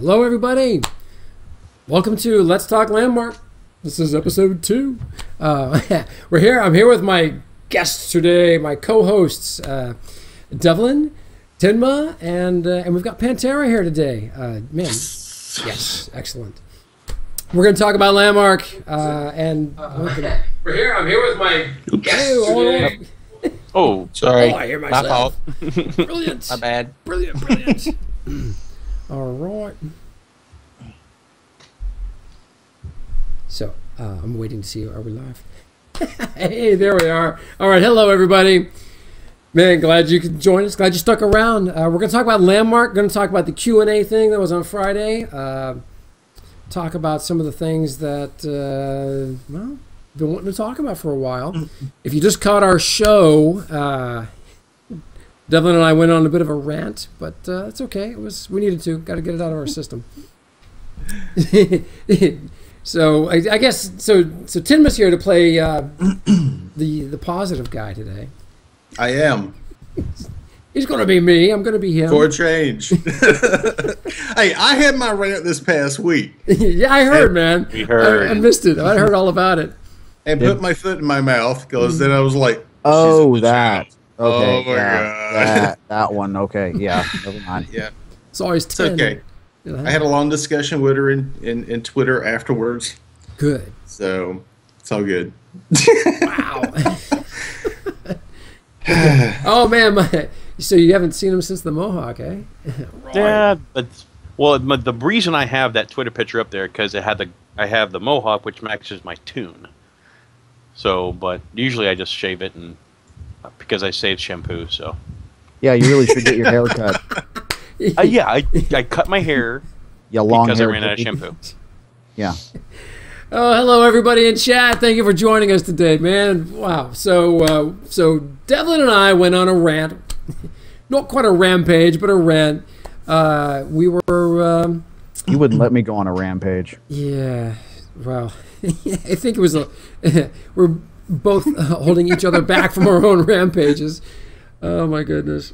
Hello, everybody. Welcome to Let's Talk Landmark. This is episode 2. We're here. I'm here with my guests today, my co-hosts, Devlin, Tinma, and we've got Pantera here today. Yes, excellent. We're going to talk about Landmark, and we're here. I'm here with my guests today. Oh, sorry. Oh, I hear myself. My fault. Brilliant. My bad. Brilliant. All right. So, I'm waiting to see, are we live? Hey, there we are. All right, hello, everybody. Man, glad you could join us. Glad you stuck around. We're going to talk about Landmark. We're going to talk about the Q&A thing that was on Friday. Talk about some of the things that, well, been wanting to talk about for a while. If you just caught our show, Devlin and I went on a bit of a rant, but it's okay. We needed to. Got to get it out of our system. So I guess so. Tinma's here to play the positive guy today. I am. He's going to be me. I'm going to be him. For a change. Hey, I had my rant this past week. Yeah, I heard, man. We heard. I missed it. I heard all about it. And put my foot in my mouth because then I was like, oh, that. Okay, oh my God. That one. Okay, yeah. Never mind. Yeah. It's always 10. It's okay. You know? I had a long discussion with her in Twitter afterwards. Good. So it's all good. Wow. Oh, man. So you haven't seen him since the Mohawk, eh? Right. Yeah, but the reason I have that Twitter picture up there because I have the Mohawk, which matches my tune. So, but usually I just shave it and because I saved shampoo. So. Yeah, you really should get your hair cut. Yeah, I cut my hair because I ran out of shampoo. Yeah. Oh, hello everybody in chat. Thank you for joining us today, man. Wow. So Devlin and I went on a rant. Not quite a rampage, but a rant. We were. You wouldn't let me go on a rampage. Yeah. Well, I think it was we're both holding each other back from our own rampages. Oh my goodness.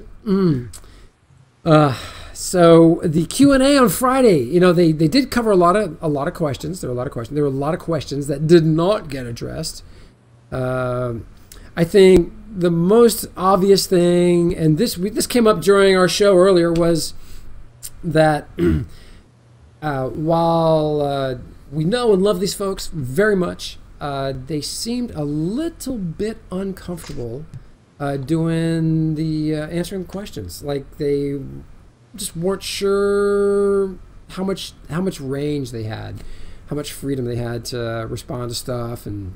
So the Q&A on Friday, you know, they did cover a lot of questions. There were a lot of questions that did not get addressed. I think the most obvious thing, and this came up during our show earlier, was that while we know and love these folks very much, they seemed a little bit uncomfortable doing the answering questions. Like they just weren't sure how much range they had, how much freedom they had to respond to stuff, and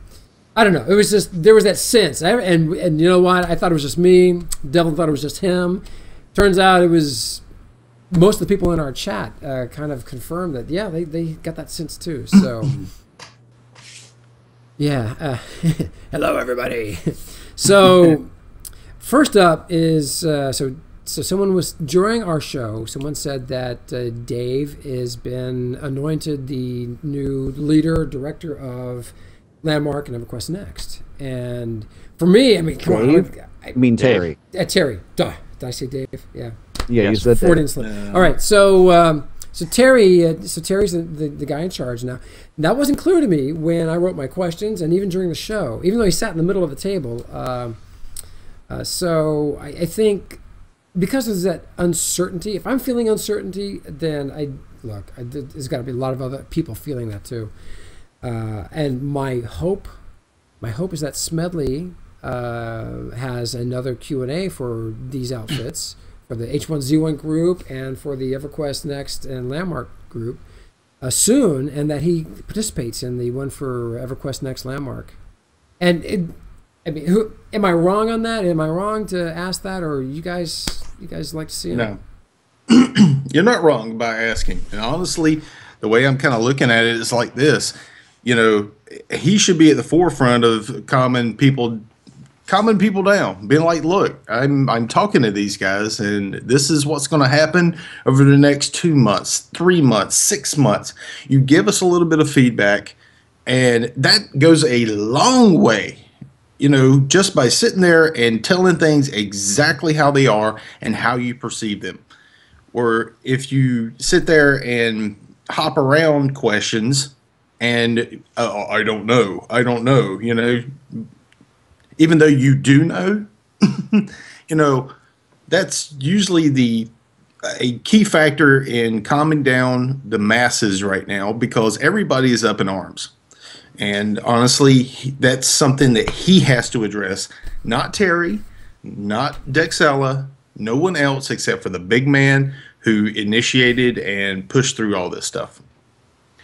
I don't know. It was just there was that sense, and you know what? I thought it was just me. Devlin thought it was just him. Turns out it was most of the people in our chat kind of confirmed that. Yeah, they got that sense too. So yeah. Hello everybody. So first up is So someone was, during our show, someone said that Dave has been anointed the new director of Landmark and EverQuest Next. And for me, I mean, come on. I mean Terry. Terry. Duh. Did I say Dave? Yeah. Yeah, you said that. All right. So Terry's the guy in charge now. And that wasn't clear to me when I wrote my questions and even during the show, even though he sat in the middle of the table. So I think because there's that uncertainty, if I'm feeling uncertainty, then there's got to be a lot of other people feeling that too. And my hope is that Smedley has another Q&A for these outfits, for the H1Z1 group and for the EverQuest Next and Landmark group soon, and that he participates in the one for EverQuest Next Landmark. And I mean, am I wrong on that? Am I wrong to ask that, or you guys like to see him? No, you're not wrong by asking. And honestly, the way I'm kind of looking at it is like this. You know, he should be at the forefront of calming people down, being like, look, I'm talking to these guys, and this is what's going to happen over the next 2 months, 3 months, 6 months. You give us a little bit of feedback, and that goes a long way. You know, just by sitting there and telling things exactly how they are and how you perceive them. Or if you sit there and hop around questions and I don't know, even though you do know, that's usually a key factor in calming down the masses right now, because everybody is up in arms. And honestly, that's something that he has to address. Not Terry, not Dexella, no one else except for the big man who initiated and pushed through all this stuff.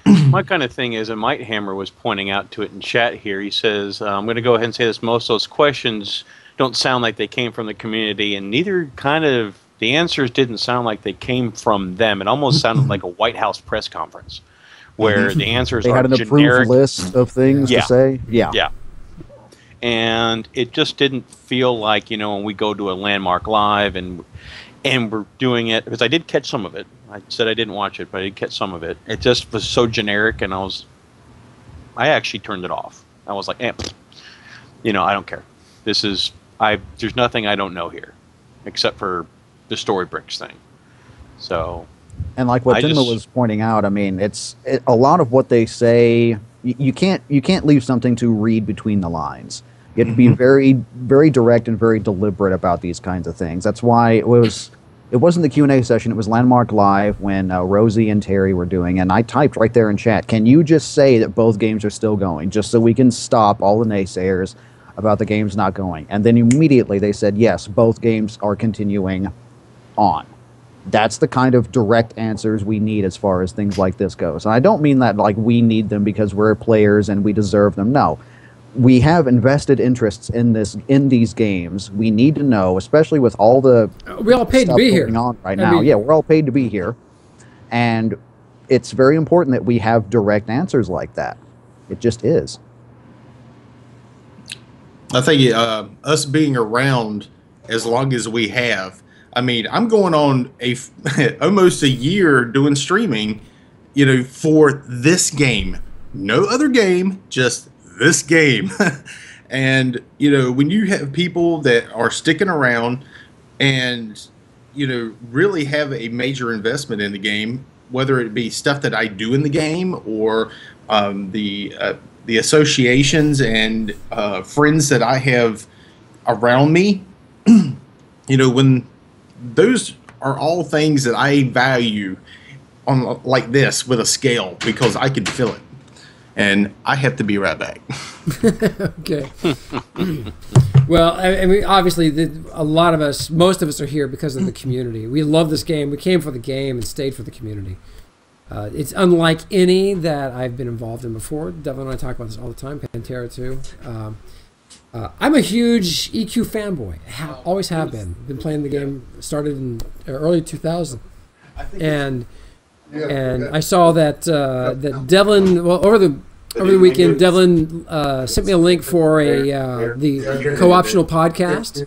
My kind of thing is, and Mike Hammer was pointing out to it in chat here, he says, I'm going to go ahead and say this, most of those questions don't sound like they came from the community, and neither kind of, the answers didn't sound like they came from them. It almost sounded like a White House press conference, where the answers They are had an generic. approved list of things Yeah. to say. Yeah. Yeah. And it just didn't feel like, when we go to a Landmark Live and we're doing it, because I did catch some of it. I said I didn't watch it, but I did catch some of it. It just was so generic, and I actually turned it off. I was like, I don't care. There's nothing I don't know here, except for the story bricks thing. So, And like what Timma was pointing out, I mean, a lot of what they say. You can't leave something to read between the lines. You have to be very, very direct and very deliberate about these kinds of things. That's why it wasn't the Q&A session. It was Landmark Live when Rosie and Terry were doing, and I typed right there in chat, can you just say that both games are still going, just so we can stop all the naysayers about the games not going? And then immediately they said, yes, both games are continuing on. That's the kind of direct answers we need as far as things like this goes. And I don't mean that like we need them because we're players and we deserve them. No. We have invested interests in these games. We need to know, especially with all the we all paid to be here on right now. Yeah, we're all paid to be here. And it's very important that we have direct answers like that. It just is. I think us being around as long as we have, I mean, I'm going on almost a year doing streaming, for this game. No other game, just this game. And, when you have people that are sticking around and, really have a major investment in the game, whether it be stuff that I do in the game or the associations and friends that I have around me, when those are all things that I value on like this with a scale, because I can feel it. And I have to be right back. Okay. Well, I mean, obviously, a lot of us, most of us are here because of the community. We love this game. We came for the game and stayed for the community. It's unlike any that I've been involved in before. Devin and I talk about this all the time. Pantera too. I'm a huge EQ fanboy. Always have been. Been playing the game. Started in early 2000, and I saw that Devlin. Well, over the weekend, Devlin sent me a link for the co-optional podcast.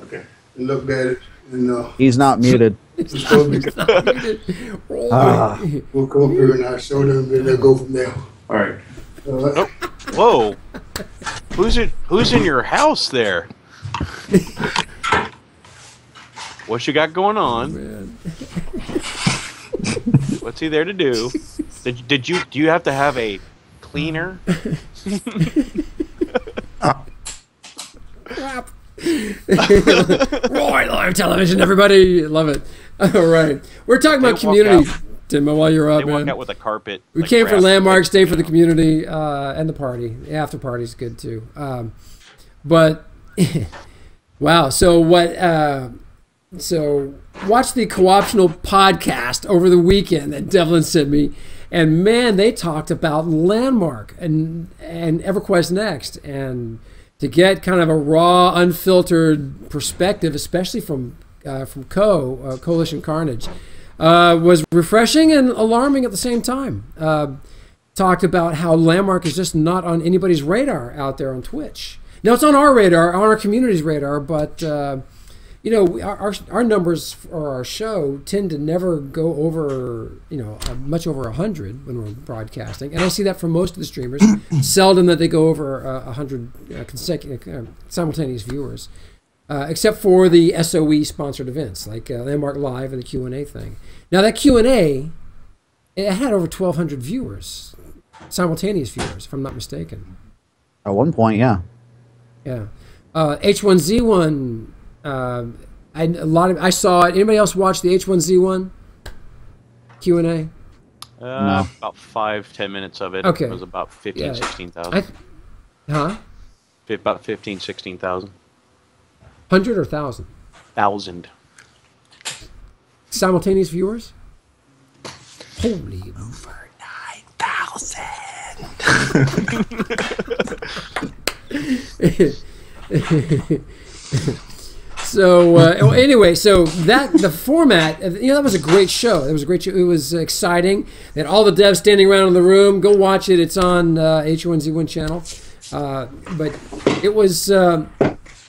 Okay, looked at it. He's not muted. We'll come up here and I show them, and they'll go from there. All right. Whoa. Who's in your house there? What you got going on? Man. What's he there to do? Do you have to have a cleaner? Crap. Roy live television, everybody, love it. All right, we're talking about community. Timma, while you're up, they walk man. out with a carpet. We came for Landmark, stayed for the community, and the party. The after party's good too. But wow, so what? So watch the co-optional podcast over the weekend that Devlin sent me, and man, they talked about Landmark and EverQuest Next, and to get kind of a raw, unfiltered perspective, especially from Coalition Carnage, was refreshing and alarming at the same time. Talked about how Landmark is just not on anybody's radar out there on Twitch. Now it's on our radar, on our community's radar, but our numbers for our show tend to never go over, much over 100 when we're broadcasting, and I see that for most of the streamers. Seldom that they go over 100 consecutive simultaneous viewers. except for the SOE sponsored events like Landmark Live and the Q&A thing. Now that Q&A, it had over 1,200 viewers, simultaneous viewers, if I'm not mistaken. At one point, yeah. Yeah. H1Z1. I saw it. Anybody else watch the H1Z1 Q&A? No. About 5-10 minutes of it. Okay. It was about 15, Yeah. 16,000. Huh? About 15, 16,000. 100 or 1,000? 1,000. Simultaneous viewers? Holy over 9,000. So anyway, so the format, that was a great show. It was a great show. It was exciting. They had all the devs standing around in the room. Go watch it. It's on H1Z1 channel. But it was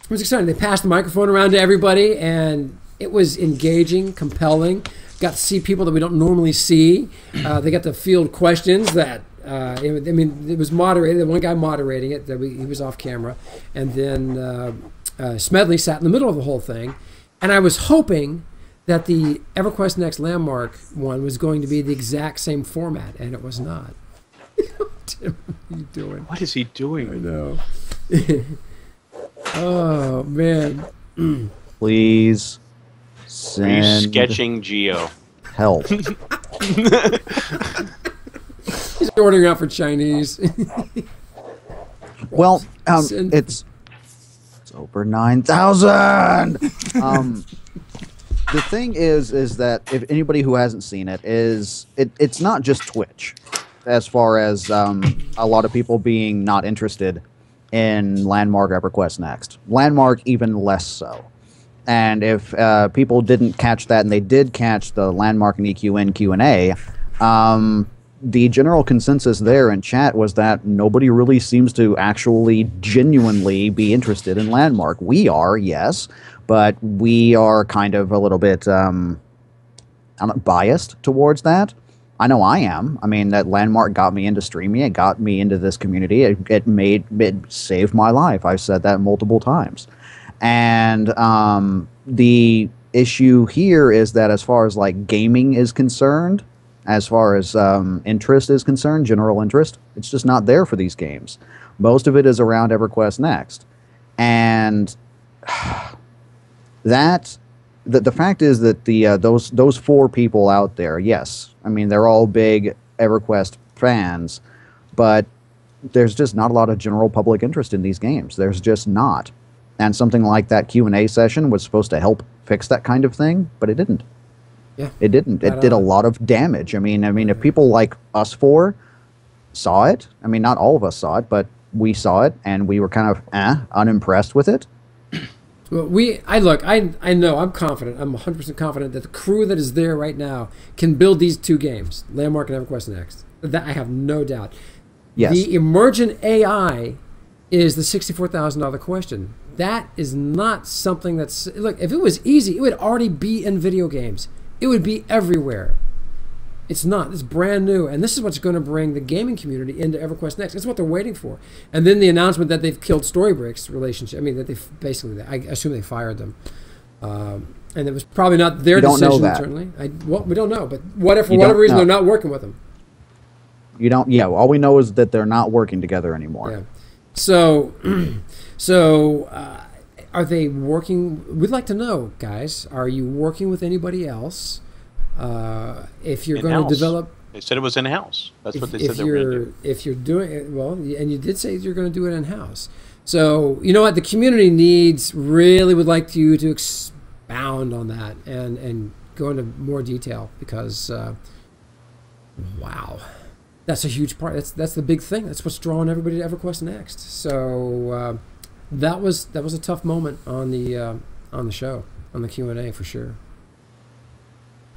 exciting. They passed the microphone around to everybody, and it was engaging, compelling. Got to see people that we don't normally see. They got to field questions that. It was moderated. One guy moderating it. He was off camera, and then Smedley sat in the middle of the whole thing. And I was hoping that the EverQuest Next Landmark one was going to be the exact same format, and it was not. Tim, what are you doing? What is he doing? I know. Oh man! Please Are you send sketching Geo? help. He's ordering out for Chinese. Well, Send- it's over 9,000. The thing is that if anybody who hasn't seen it it's not just Twitch, as far as a lot of people being not interested in Landmark EverQuest Next. Landmark even less so. And if people didn't catch that, and they did catch the Landmark and EQN Q&A, the general consensus there in chat was that nobody really seems to actually genuinely be interested in Landmark. We are, yes, but we are kind of a little bit biased towards that. I know I am. I mean, that Landmark got me into streaming. It got me into this community. It saved my life. I've said that multiple times. And the issue here is that as far as like gaming is concerned, as far as interest is concerned, general interest, it's just not there for these games. Most of it is around EverQuest Next. And the fact is that those four people out there, yes, I mean, they're all big EverQuest fans, but there's just not a lot of general public interest in these games. There's just not. And something like that Q&A session was supposed to help fix that kind of thing, but it didn't. Yeah, it didn't. It did a lot of damage. I mean, if people like us four saw it, I mean, not all of us saw it, but we saw it, and we were kind of unimpressed with it. Well, I know, I'm confident. I'm 100% confident that the crew that is there right now can build these two games, Landmark and EverQuest Next. That I have no doubt. Yes. The emergent AI is the $64,000 question. That is not something that's... Look, if it was easy, it would already be in video games. It would be everywhere. It's not. It's brand new. And this is what's going to bring the gaming community into EverQuest Next. That's what they're waiting for. And then the announcement that they've killed Storybricks relationship. I mean, that they've basically... I assume they fired them. And it was probably not their decision, certainly. We don't know. But what if, for whatever reason, they're not working with them? You don't... Yeah, all we know is that they're not working together anymore. Yeah. So are they working? We'd like to know, guys. Are you working with anybody else? If you're going to develop, they said it was in house. That's what they said they were going to do. If you're doing it, well, and you did say you're going to do it in house. So you know what, the community would like you to expound on that and go into more detail because, wow. That's a huge part. That's the big thing. That's what's drawing everybody to EverQuest Next. So that was a tough moment on the show, on the Q&A for sure.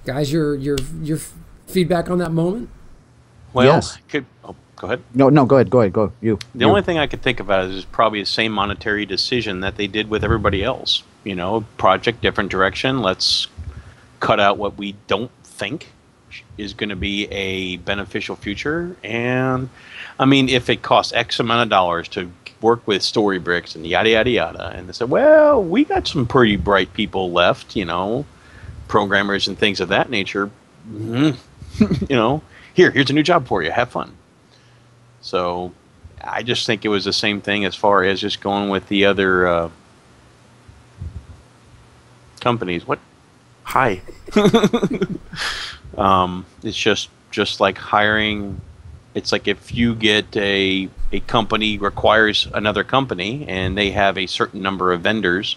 Guys, your feedback on that moment? Well, yes. Go ahead. No, go ahead. Go. You. The only thing I could think about is probably the same monetary decision that they did with everybody else. You know, project, different direction. Let's cut out what we don't think is going to be a beneficial future. And I mean, if it costs X amount of dollars to work with Storybricks and yada yada yada. And they said, well, we got some pretty bright people left, programmers and things of that nature. Here's a new job for you. Have fun. So I just think it was the same thing as far as just going with the other companies. What? Hi. It's just like hiring. It's like if you get a company requires another company and they have a certain number of vendors,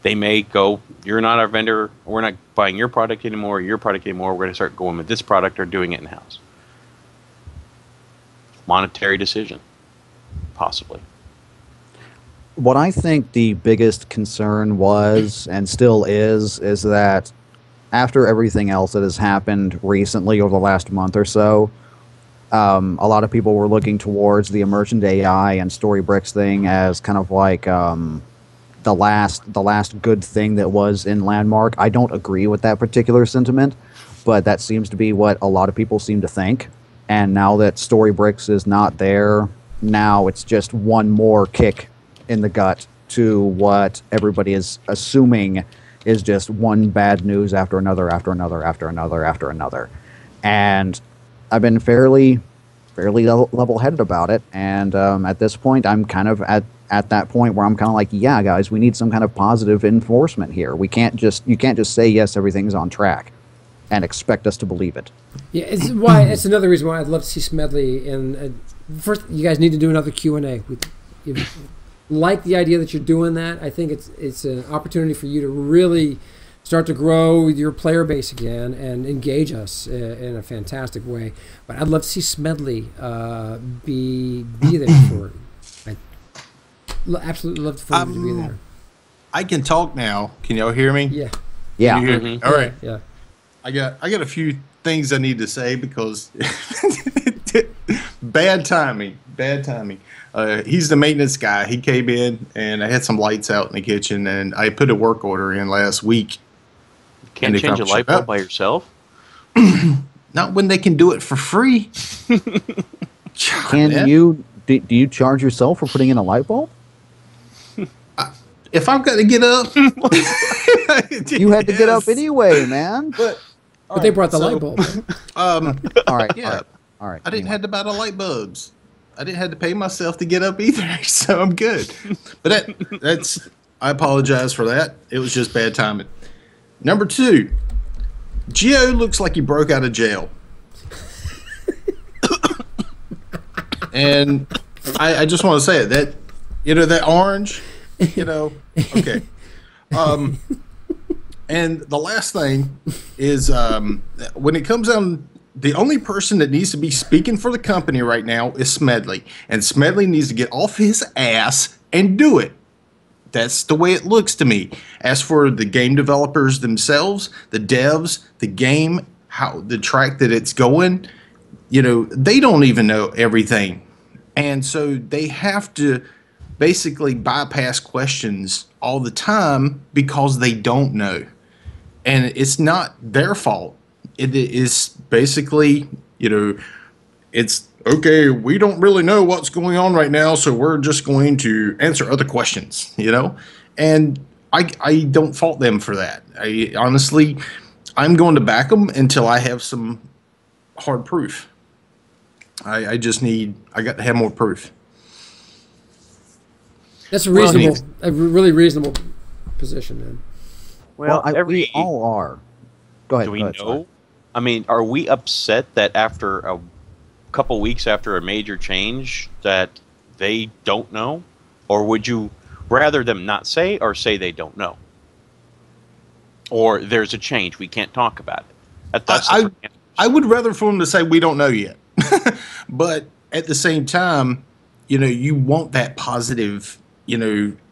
they may go, you're not our vendor, we're not buying your product anymore, we're going to start going with this product or doing it in-house. Monetary decision, possibly. What I think the biggest concern was, and still is that after everything else that has happened recently over the last month or so, a lot of people were looking towards the emergent AI and Storybricks thing as kind of like the last good thing that was in Landmark. I don't agree with that particular sentiment, but that seems to be what a lot of people seem to think. And now that Storybricks is not there, now it's just one more kick in the gut to what everybody is assuming is just one bad news after another, after another, after another, after another. And I've been fairly level-headed about it. And at this point, I'm kind of at that point where I'm kind of like, yeah, guys, we need some kind of positive enforcement here. You can't just say, yes, everything's on track and expect us to believe it. Yeah, it's another reason why I'd love to see Smedley. And first, you guys need to do another Q&A. Like the idea that you're doing that. I think it's an opportunity for you to really start to grow your player base again and engage us in a fantastic way. But I'd love to see Smedley be there for it. I absolutely love for him to be there. I can talk now. Can y'all hear me? Yeah. Yeah. Can you hear me? All right. Yeah. I got a few things I need to say because bad timing. He's the maintenance guy. He came in and I had some lights out in the kitchen and I put a work order in last week. You can't change a light bulb by yourself? Not when they can do it for free. Do you charge yourself for putting in a light bulb? If I've got to get up, you had to get up anyway, man. But they brought the light bulb. All right. Yeah. All right. I didn't have to buy the light bulbs. I didn't have to pay myself to get up either, so I'm good. But that's I apologize for that. It was just bad timing. Number 2, Geo looks like he broke out of jail. And I just want to say it, that that orange, okay. And the last thing is when it comes down, the only person that needs to be speaking for the company right now is Smedley. And Smedley needs to get off his ass and do it. That's the way it looks to me. As for the game developers themselves, the devs, the game, how the track that it's going, they don't even know everything. And so they have to basically bypass questions all the time because they don't know. And it's not their fault. It is basically, it's okay, we don't really know what's going on right now, so we're just going to answer other questions, And I don't fault them for that. Honestly, I'm going to back them until I have some hard proof. I got to have more proof. That's a really reasonable position, man. Well, we all are. Go ahead. Do we know? I mean, are we upset that after a couple weeks after a major change that they don't know? Or would you rather them not say or say they don't know? Or there's a change, we can't talk about it? I would rather for them to say we don't know yet. But at the same time, you want that positive,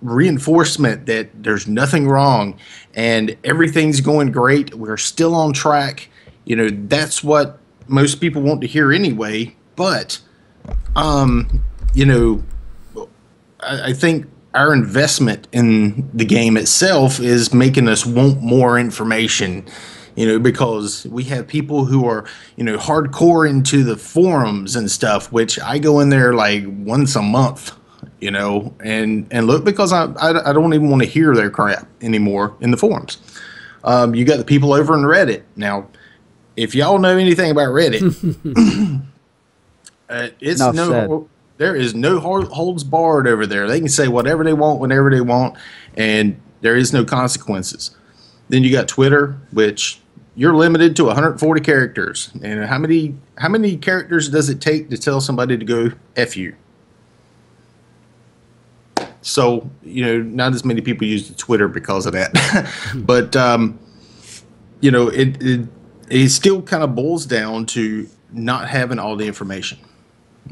reinforcement that there's nothing wrong and everything's going great. We're still on track. That's what most people want to hear anyway. But, I think our investment in the game itself is making us want more information, because we have people who are, hardcore into the forums and stuff, which I go in there like once a month, you know, and look, because I don't even want to hear their crap anymore in the forums. You got the people over in Reddit. Now, if y'all know anything about Reddit, it's Enough said. there is no holds barred over there. They can say whatever they want, whenever they want, and there is no consequences. Then you got Twitter, which you're limited to 140 characters. And how many characters does it take to tell somebody to go F you? So, you know, not as many people use Twitter because of that. But, you know, it still kind of boils down to not having all the information.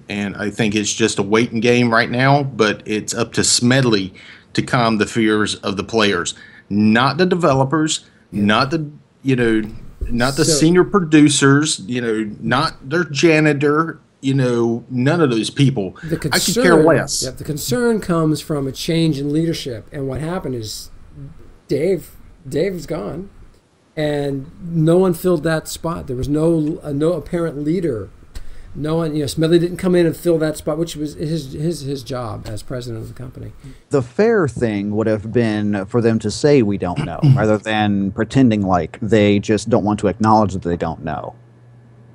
And I think it's just a waiting game right now, but it's up to Smedley to calm the fears of the players, not the developers, not the, you know, not the senior producers, you know, not their janitor, you know, none of those people. I could care less. Yeah, the concern comes from a change in leadership, and what happened is Dave's gone, and no one filled that spot. There was no apparent leader. No one, you know, Smedley didn't come in and fill that spot, which was his job as president of the company. The fair thing would have been for them to say we don't know, rather than pretending like they just don't want to acknowledge that they don't know.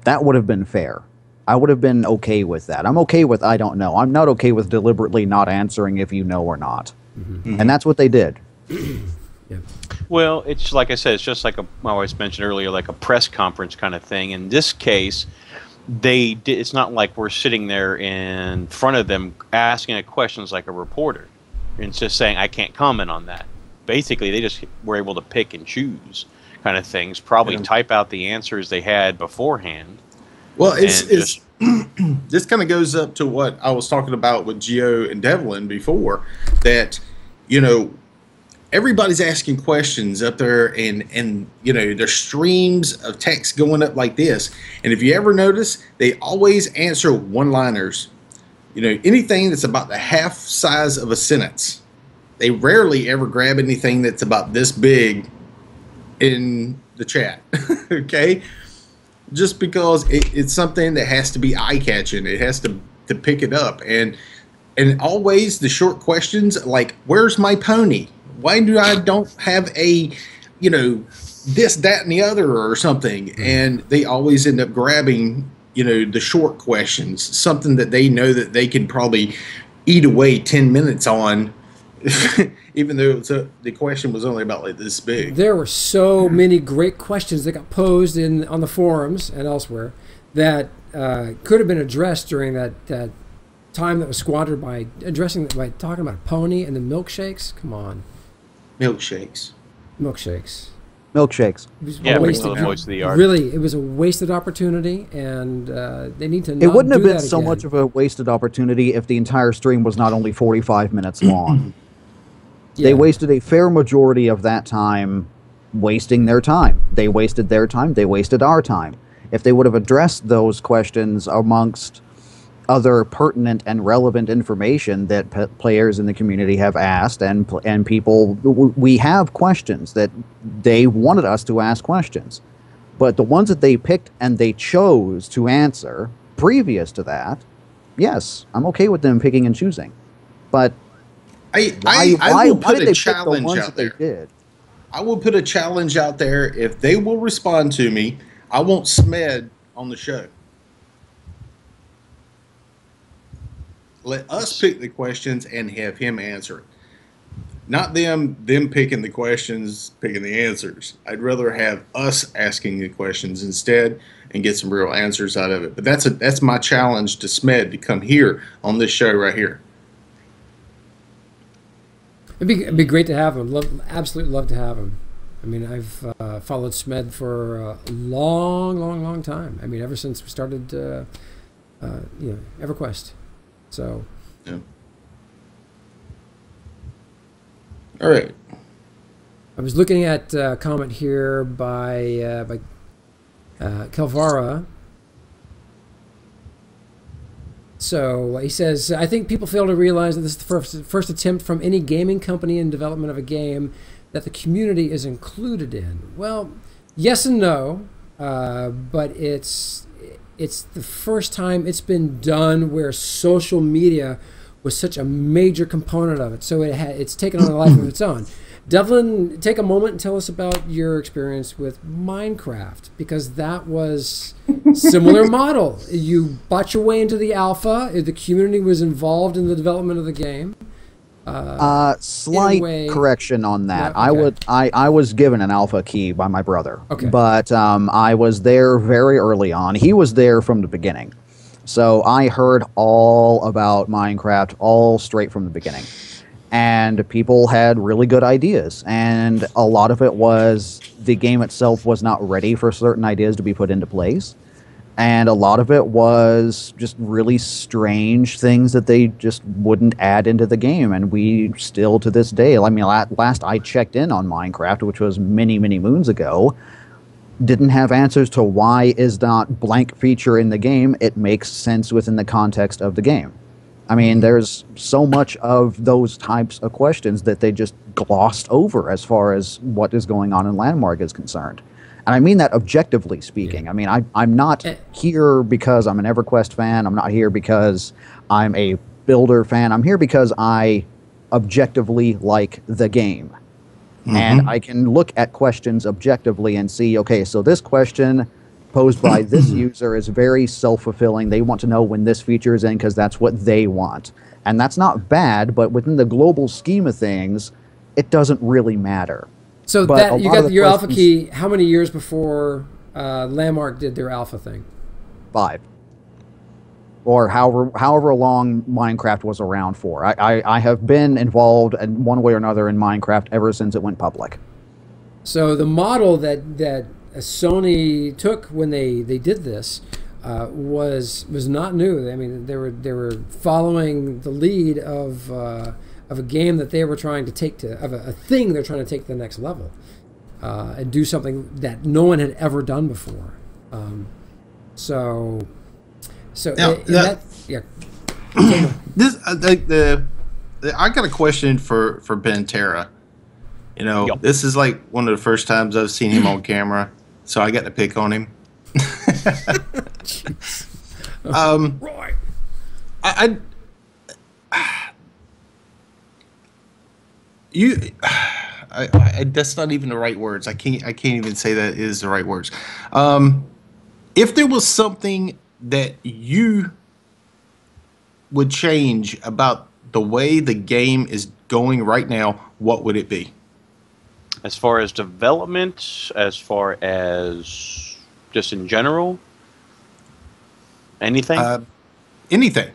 That would have been fair. I would have been okay with that. I'm okay with I don't know. I'm not okay with deliberately not answering if you know or not. Mm-hmm. And that's what they did. Yeah. Well, it's like I said, it's just like I always mentioned earlier, like a press conference kind of thing. In this case, it's not like we're sitting there in front of them asking questions like a reporter and just saying I can't comment on that. Basically, they just were able to pick and choose kind of things, probably type out the answers they had beforehand. Well, it's this kind of goes up to what I was talking about with Gio and Devlin before, that, you know, everybody's asking questions up there, and you know, there's streams of text going up like this. And if you ever notice, they always answer one-liners. You know, anything that's about the half size of a sentence. They rarely ever grab anything that's about this big in the chat. Okay? Just because it's something that has to be eye-catching. It has to pick it up. And always the short questions like, where's my pony? Why do I don't have a, you know, this, that, and the other or something? And they always end up grabbing, you know, the short questions, something that they know that they can probably eat away 10 minutes on, even though the question was only about like this big. There were so many great questions that got posed on the forums and elsewhere that could have been addressed during that time that was squandered by talking about a pony and the milkshakes. Come on. Milkshakes. Yeah, voice of the art. Really, it was a wasted opportunity, and they need to. It wouldn't have been so much of a wasted opportunity if the entire stream was not only 45 minutes long. Yeah. They wasted a fair majority of that time wasting their time. They wasted their time. They wasted our time. If they would have addressed those questions amongst other pertinent and relevant information that players in the community have asked, and people, we have questions that they wanted us to ask questions, but the ones that they picked and they chose to answer previous to that, yes, I'm okay with them picking and choosing. But I will put a challenge out there. I will put a challenge out there. If they will respond to me, I want Smed on the show. Let us pick the questions and have him answer it. Not them picking the questions, picking the answers. I'd rather have us asking the questions instead and get some real answers out of it. But that's my challenge to Smed, to come here on this show right here. It'd be great to have him. Absolutely love to have him. I mean, I've followed Smed for a long time. I mean, ever since we started, EverQuest. So. Yeah. All right. I was looking at a comment here by Kelvara. So he says, I think people fail to realize that this is the first attempt from any gaming company in development of a game that the community is included in. Well, yes and no, but it's the first time it's been done where social media was such a major component of it. So it's taken on a life of its own. Devlin, take a moment and tell us about your experience with Minecraft, because that was similar model. You bought your way into the alpha. The community was involved in the development of the game. Slight correction on that. Yeah, okay. I was given an alpha key by my brother. Okay. But I was there very early on. He was there from the beginning. So I heard all about Minecraft all straight from the beginning. And people had really good ideas. And a lot of it was the game itself was not ready for certain ideas to be put into place. And a lot of it was just really strange things that they just wouldn't add into the game. And we still, to this day, I mean, last I checked in on Minecraft, which was many, many moons ago, didn't have answers to why is not blank feature in the game. It makes sense within the context of the game. I mean, there's so much of those types of questions that they just glossed over as far as what is going on in Landmark is concerned. And I mean that objectively speaking. I mean, I'm not here because I'm an EverQuest fan. I'm not here because I'm a builder fan. I'm here because I objectively like the game. Mm-hmm. And I can look at questions objectively and see, okay, so this question posed by this user is very self-fulfilling. They want to know when this feature is in because that's what they want. And that's not bad, but within the global scheme of things, it doesn't really matter. So that you got your alpha key how many years before Landmark did their alpha thing? 5. Or however long Minecraft was around for. I have been involved in one way or another in Minecraft ever since it went public. So the model that Sony took when they did this was not new. I mean, they were following the lead of a game that they were trying to take a thing they're trying to take to the next level and do something that no one had ever done before. This I got a question for Ben Terra. You know, Yep. This is like one of the first times I've seen him on camera, so I got to pick on him. Right. That's not even the right words. I can't even say that is the right words. If there was something that you would change about the way the game is going right now, what would it be? As far as development, as far as just in general, anything? Anything.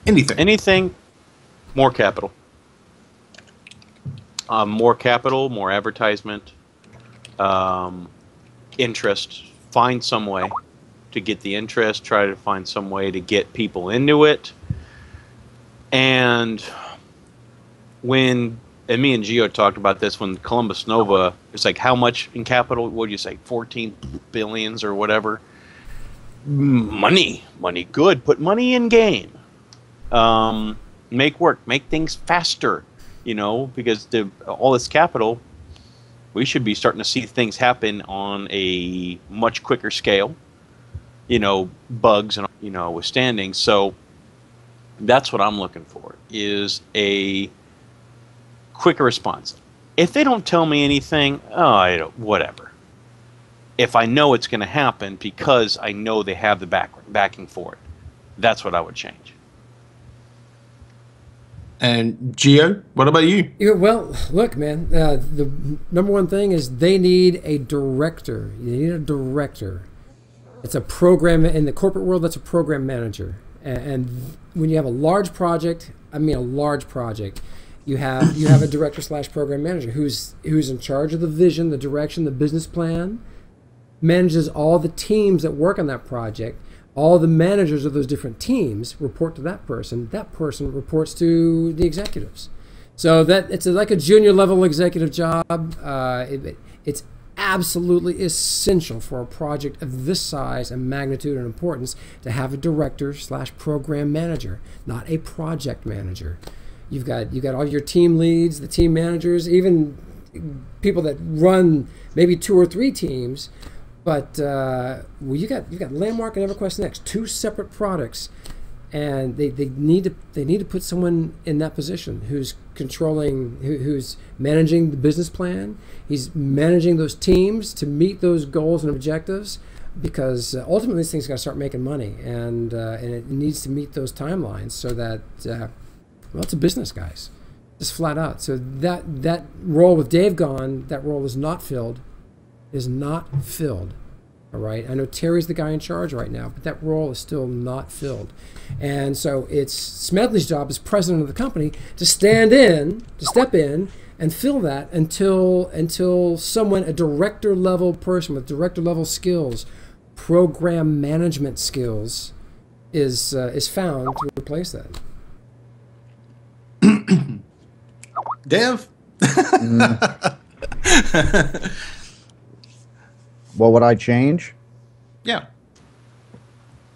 Anything, more capital. More capital, more advertisement, interest. Find some way to get the interest, try to find some way to get people into it. And me and Gio talked about this when Columbus Nova, it's like how much in capital, what do you say, 14 billions or whatever? Money, good. Put money in game. Make work, make things faster, you know, because all this capital, we should be starting to see things happen on a much quicker scale, you know, bugs and, you know, withstanding. So that's what I'm looking for, is a quicker response. If they don't tell me anything, whatever. If I know it's going to happen because I know they have the backing for it, that's what I would change. And Gio, what about you? Yeah, well, look, man, the number one thing is they need a director. You need a director. It's a program in the corporate world. That's a program manager. And when you have a large project, I mean a large project, you have a director/program manager who's in charge of the vision, the direction, the business plan, manages all the teams that work on that project. All the managers of those different teams report to that person. That person reports to the executives. So that it's like a junior level executive job. It's absolutely essential for a project of this size and magnitude and importance to have a director/program manager, not a project manager. You've got all your team leads, the team managers, even people that run maybe 2 or 3 teams. But you got Landmark and EverQuest Next, 2 separate products, and they need to put someone in that position who's controlling, who's managing the business plan. He's managing those teams to meet those goals and objectives, because ultimately this thing's got to start making money, and it needs to meet those timelines so that well, it's a business, guys, just flat out. So that role with Dave gone, that role is not filled. All right. I know Terry's the guy in charge right now, but that role is still not filled. And so it's Smedley's job as president of the company to step in and fill that until someone, a director level person with director level skills, program management skills, is found to replace that. Dev? What would I change? Yeah.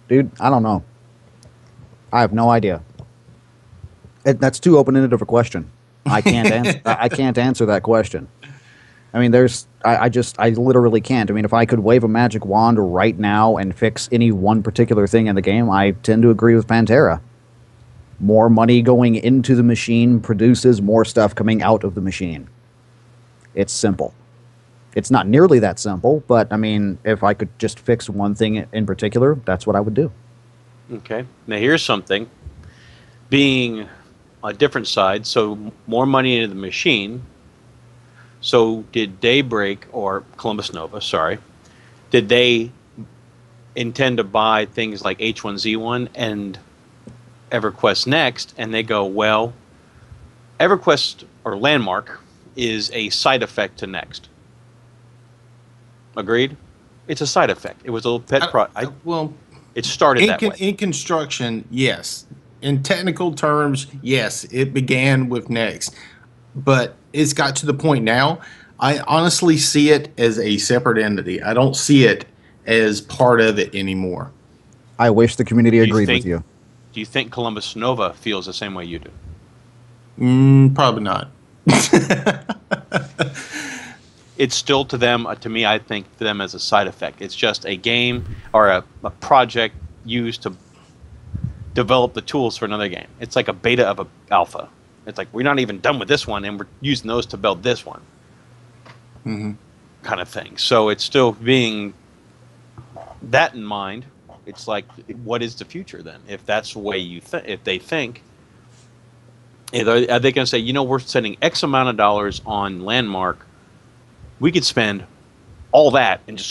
Dude, I don't know. I have no idea. That's too open-ended of a question. I can't answer. I can't answer that question. I mean, I literally can't. I mean, if I could wave a magic wand right now and fix any one particular thing in the game, I tend to agree with Pantera. More money going into the machine produces more stuff coming out of the machine. It's simple. It's not nearly that simple, but I mean, if I could just fix one thing in particular, that's what I would do. Okay. Now here's something. Being a different side, so more money into the machine. So did Daybreak, or Columbus Nova, sorry, did they intend to buy things like H1Z1 and EverQuest Next, and they go, well, EverQuest or Landmark is a side effect to Next. Agreed? It's a side effect. It was a little pet project. Well, it started that way. In construction, yes. In technical terms, yes, it began with Next. But it's got to the point now, I honestly see it as a separate entity. I don't see it as part of it anymore. I wish the community agreed with you. Do you think Columbus Nova feels the same way you do? Probably not. It's still to them, to me, I think to them as a side effect. It's just a game or a project used to develop the tools for another game. It's like a beta of an alpha. It's like, we're not even done with this one, and we're using those to build this one. Mm-hmm. Kind of thing. So it's still being that in mind. It's like, what is the future then? If that's the way if they think, are they going to say, we're spending X amount of dollars on Landmark, we could spend all that and just